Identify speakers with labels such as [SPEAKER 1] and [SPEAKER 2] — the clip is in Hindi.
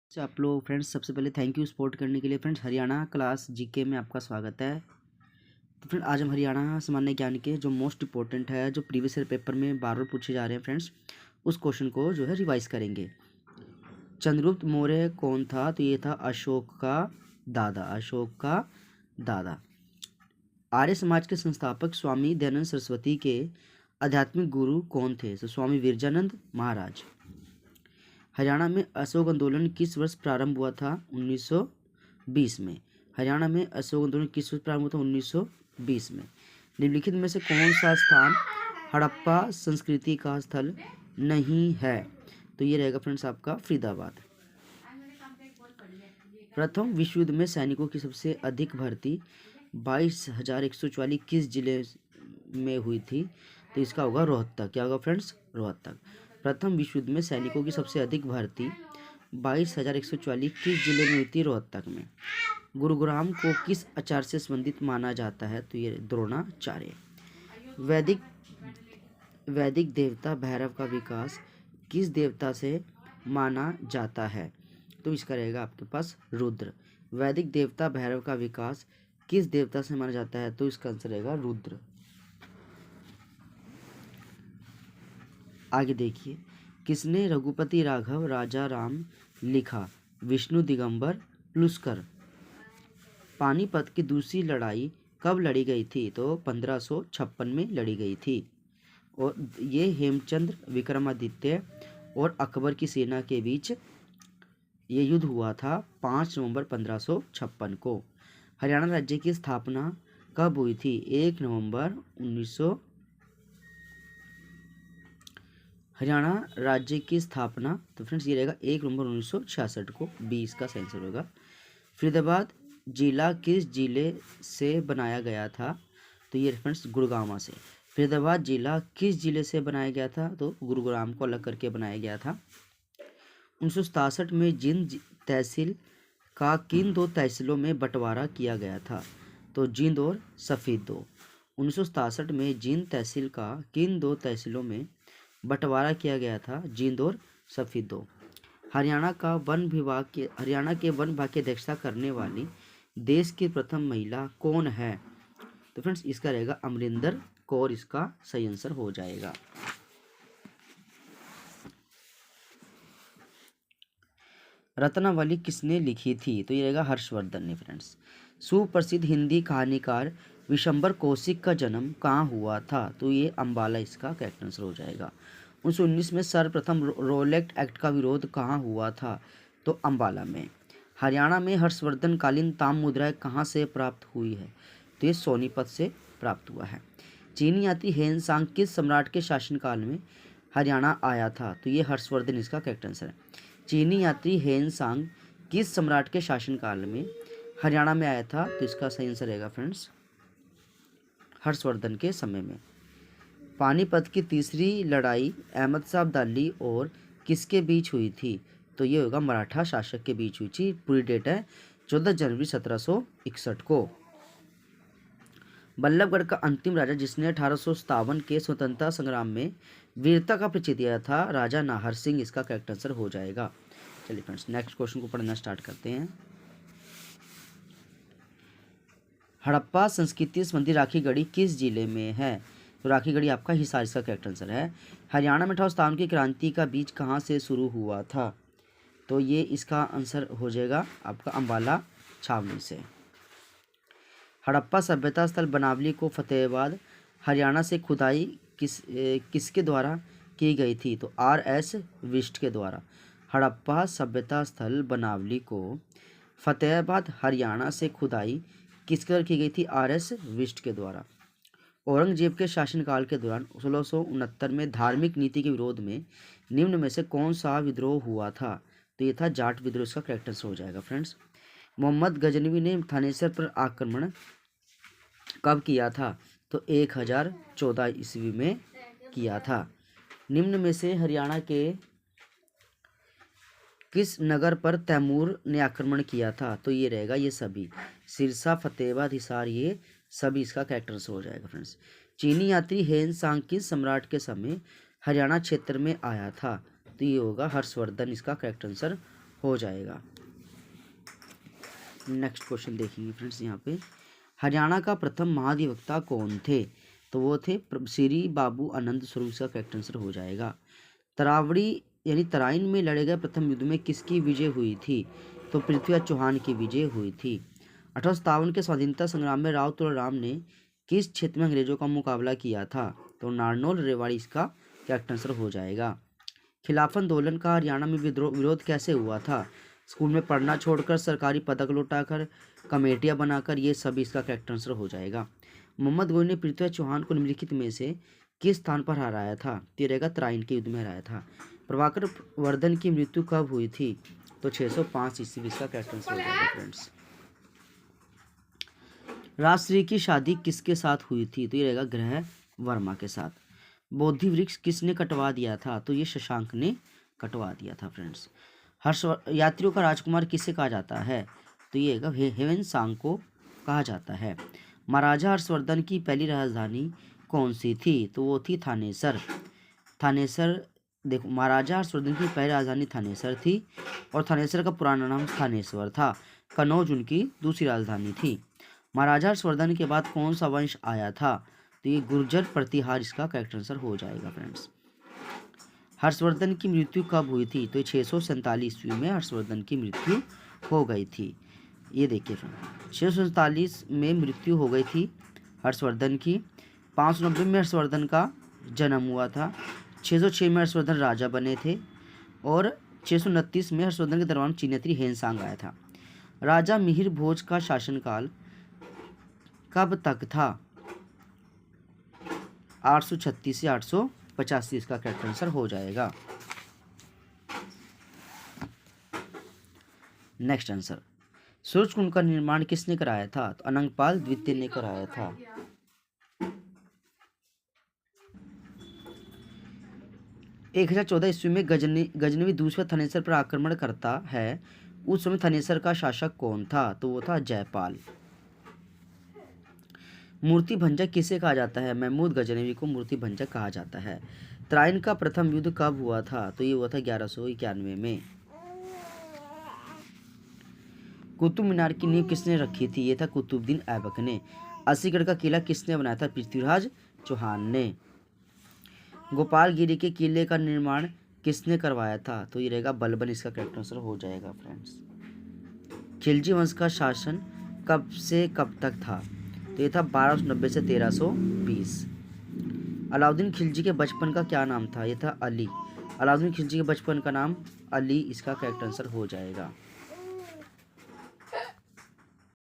[SPEAKER 1] अच्छा आप लोग फ्रेंड्स, सबसे पहले थैंक यू सपोर्ट करने के लिए। फ्रेंड्स, हरियाणा क्लास जीके में आपका स्वागत है। तो फ्रेंड, आज हम हरियाणा सामान्य ज्ञान के जो मोस्ट इंपॉर्टेंट है, जो प्रीवियस ईयर पेपर में बार बार पूछे जा रहे हैं फ्रेंड्स, उस क्वेश्चन को जो है रिवाइज करेंगे। चंद्रगुप्त मौर्य कौन था? तो ये था अशोक का दादा। अशोक का दादा। आर्य समाज के संस्थापक स्वामी दयानंद सरस्वती के आध्यात्मिक गुरु कौन थे? तो स्वामी विरजानंद महाराज। हरियाणा में अशोक आंदोलन किस वर्ष प्रारंभ हुआ था? 1920 में। हरियाणा में अशोक आंदोलन किस वर्ष प्रारंभ हुआ था? 1920 में। निम्नलिखित में से कौन सा स्थान हड़प्पा संस्कृति का स्थल नहीं है? तो ये रहेगा फ्रेंड्स आपका फरीदाबाद। प्रथम विश्व युद्ध में सैनिकों की सबसे अधिक भर्ती 22,144 किस जिले में हुई थी? तो इसका होगा रोहतक। क्या होगा फ्रेंड्स? रोहतक। प्रथम विश्व युद्ध में सैनिकों की सबसे अधिक भर्ती 22,144 किस जिले में हुई थी? रोहतक में। गुरुग्राम को किस आचार्य से संबंधित माना जाता है? तो ये द्रोणाचार्य। वैदिक वैदिक देवता भैरव का विकास किस देवता से माना जाता है? तो इसका रहेगा आपके पास रुद्र। वैदिक देवता भैरव का विकास किस देवता से माना जाता है? तो इसका आंसर रहेगा रुद्र। आगे देखिए, किसने रघुपति राघव राजा राम लिखा? विष्णु दिगंबर पुलुस्कर। पानीपत की दूसरी लड़ाई कब लड़ी गई थी? तो 1556 में लड़ी गई थी। और ये हेमचंद्र विक्रमादित्य और अकबर की सेना के बीच ये युद्ध हुआ था 5 नवंबर 1556 को। हरियाणा राज्य की स्थापना कब हुई थी? 1 नवंबर 1900। हरियाणा राज्य की स्थापना तो फ्रेंड्स ये रहेगा 1 नवंबर 1966 को। 20 का सही आंसर होगा। फरीदाबाद जिला किस जिले से बनाया गया था? तो ये फ्रेंड्स गुड़गांव से। फरीदाबाद जिला किस जिले से बनाया गया था? तो गुरुग्राम को अलग करके बनाया गया था। 1967 में जींद तहसील का किन दो तहसीलों में बंटवारा किया गया था? तो जींद और सफीदो। 1967 में जींद तहसील का किन दो तहसीलों में बंटवारा किया गया था? जींद और सफीदो। हरियाणा के वन विभाग की अध्यक्षता करने वाली देश की प्रथम महिला कौन है? तो फ्रेंड्स इसका रहेगा अमरिंदर कौर। इसका सही आंसर हो जाएगा। रत्नावली किसने लिखी थी? तो ये रहेगा हर्षवर्धन ने। फ्रेंड्स, सुप्रसिद्ध हिंदी कहानीकार विशंबर कौशिक का जन्म कहाँ हुआ था? तो ये अम्बाला इसका करेक्ट आंसर हो जाएगा। 1919 में सर्वप्रथम रोलेक्ट एक्ट का विरोध कहाँ हुआ था? तो अम्बाला में। हरियाणा में हर्षवर्धन कालीन ताम मुद्राएं कहाँ से प्राप्त हुई है? तो ये सोनीपत से प्राप्त हुआ है। चीनी यात्री हेन सांग किस सम्राट के शासनकाल में हरियाणा आया था? तो ये हर्षवर्धन इसका करेक्ट आंसर है। चीनी यात्री हेन सांग किस सम्राट के शासनकाल में हरियाणा में आया था? तो इसका सही आंसर रहेगा फ्रेंड्स हर्षवर्धन के समय में। पानीपत की तीसरी लड़ाई अहमद शाह अब्दाली और किसके बीच हुई थी? तो ये होगा मराठा शासक के बीच हुई थी। पूरी डेट है 14 जनवरी 1761 को। बल्लभगढ़ का अंतिम राजा जिसने 1857 के स्वतंत्रता संग्राम में वीरता का परिचय दिया था? राजा नाहर सिंह इसका करेक्ट आंसर हो जाएगा। चलिए फ्रेंड्स, नेक्स्ट क्वेश्चन को पढ़ना स्टार्ट करते हैं। हड़प्पा संस्कृति संबंधी राखी गढ़ी किस जिले में है? तो राखी गढ़ी आपका हिसार इसका करेक्ट आंसर है। हरियाणा में ठाकुर की क्रांति का बीज कहाँ से शुरू हुआ था? तो ये इसका आंसर हो जाएगा आपका अम्बाला छावनी से। हड़प्पा सभ्यता स्थल बनावली को फतेहाबाद हरियाणा से खुदाई किसके द्वारा की गई थी? तो RS विष्ट के द्वारा। हड़प्पा सभ्यता स्थल बनावली को फतेहाबाद हरियाणा से खुदाई किसके द्वारा की गई थी? RS विष्ट के द्वारा। औरंगजेब के शासनकाल के दौरान 1669 में धार्मिक नीति के विरोध में निम्न में से कौन सा विद्रोह हुआ था? तो ये था जाट विद्रोह। इसका करेक्ट आंसर हो जाएगा फ्रेंड्स। मोहम्मद गजनवी ने थानेसर पर आक्रमण कब किया था? तो 1014 ईस्वी में किया था। निम्न में से हरियाणा के किस नगर पर तैमूर ने आक्रमण किया था? तो ये रहेगा ये सभी, सिरसा, फतेहाबाद, हिसार, ये सभी इसका करेक्ट आंसर हो जाएगा फ्रेंड्स। चीनी यात्री हेन सांग किस सम्राट के समय हरियाणा क्षेत्र में आया था? तो ये होगा हर्षवर्धन। इसका करेक्ट आंसर हो जाएगा। नेक्स्ट क्वेश्चन देखेंगे फ्रेंड्स यहाँ पे, हरियाणा का प्रथम महाधिवक्ता कौन थे? तो वो थे श्री बाबू आनंद स्वरूप, इसका करेक्ट आंसर हो जाएगा। तरावड़ी यानी तराइन में लड़े गए प्रथम युद्ध में किसकी विजय हुई थी? तो पृथ्वीराज चौहान की विजय हुई थी। 1857 के स्वाधीनता संग्राम में राव तुलाराम ने किस क्षेत्र में अंग्रेजों का मुकाबला किया था? तो नारनौल रेवाड़ी इसका करेक्ट आंसर हो जाएगा। खिलाफत आंदोलन का हरियाणा में विरोध कैसे हुआ था? स्कूल में पढ़ना छोड़कर, सरकारी पदक लौटाकर, कमेटियां बनाकर, ये सभी इसका करेक्ट आंसर हो जाएगा। मोहम्मद गोरी ने पृथ्वीराज चौहान को निम्नलिखित में से किस स्थान पर हराया था? तो ये रहेगा तराइन के युद्ध में हराया था। प्रभाकर वर्धन की मृत्यु कब हुई थी? तो 605 ईस्वी, इसका करेक्ट आंसर हो जाएगा फ्रेंड्स। राजश्री की शादी किसके साथ हुई थी? तो ये रहेगा ग्रह वर्मा के साथ। बोधि वृक्ष किसने कटवा दिया था? तो ये शशांक ने कटवा दिया था फ्रेंड्स। यात्रियों का राजकुमार किसे कहा जाता है? तो ये हेवन सांग को कहा जाता है। महाराजा हर्षवर्धन की पहली राजधानी कौन सी थी? तो वो थी थानेसर। थानेसर देखो, महाराजा हर्षवर्धन की पहली राजधानी थानेसर थी और थानेसर का पुराना नाम थानेश्वर था। कनौज उनकी दूसरी राजधानी थी। महाराजा हर्षवर्धन के बाद कौन सा वंश आया था? तो ये गुर्जर प्रतिहार इसका करेक्ट आंसर हो जाएगा फ्रेंड्स। हर्षवर्धन की मृत्यु कब हुई थी? तो 647 ईस्वी में हर्षवर्धन की मृत्यु हो गई थी। ये देखिए फ्रेंड्स, 647 में मृत्यु हो गई थी हर्षवर्धन की। 590 में हर्षवर्धन का जन्म हुआ था। 606 में हर्षवर्धन राजा बने थे और 629 में हर्षवर्धन के दरबार में चीनेत्री हेनसांग आया था। राजा मिहिर भोज का शासनकाल कब तक था? 836 से 885, इसका करेक्ट आंसर हो जाएगा। नेक्स्ट आंसर, सूर्यकुंड का निर्माण किसने कराया था? तो अनंगपाल द्वितीय ने कराया था। एक 1014 ईस्वी में गजनवी दूसरे थानेसर पर आक्रमण करता है। उस समय थानेसर का शासक कौन था? तो वो था जयपाल। मूर्ति भंजक किसे कहा जाता है? महमूद गजनवी को मूर्ति भंजक कहा जाता है। तराइन का प्रथम युद्ध कब हुआ था? तो ये हुआ था 1191 में। कुतुब मीनार की नींव किसने रखी थी? ये था कुतुबुद्दीन ऐबक ने। अस्सीगढ़ का किला किसने बनाया था? पृथ्वीराज चौहान ने। गोपालगिरी के किले का निर्माण किसने करवाया था? तो ये रहेगा बलबन, इसका करेक्ट आंसर हो जाएगा फ्रेंड्स। खिलजी वंश का शासन कब से कब तक था? तो ये था 1290 से 1320। अलाउद्दीन खिलजी के बचपन का क्या नाम था? ये था अली। अलाउद्दीन खिलजी के बचपन का नाम अली, इसका करेक्ट आंसर हो जाएगा।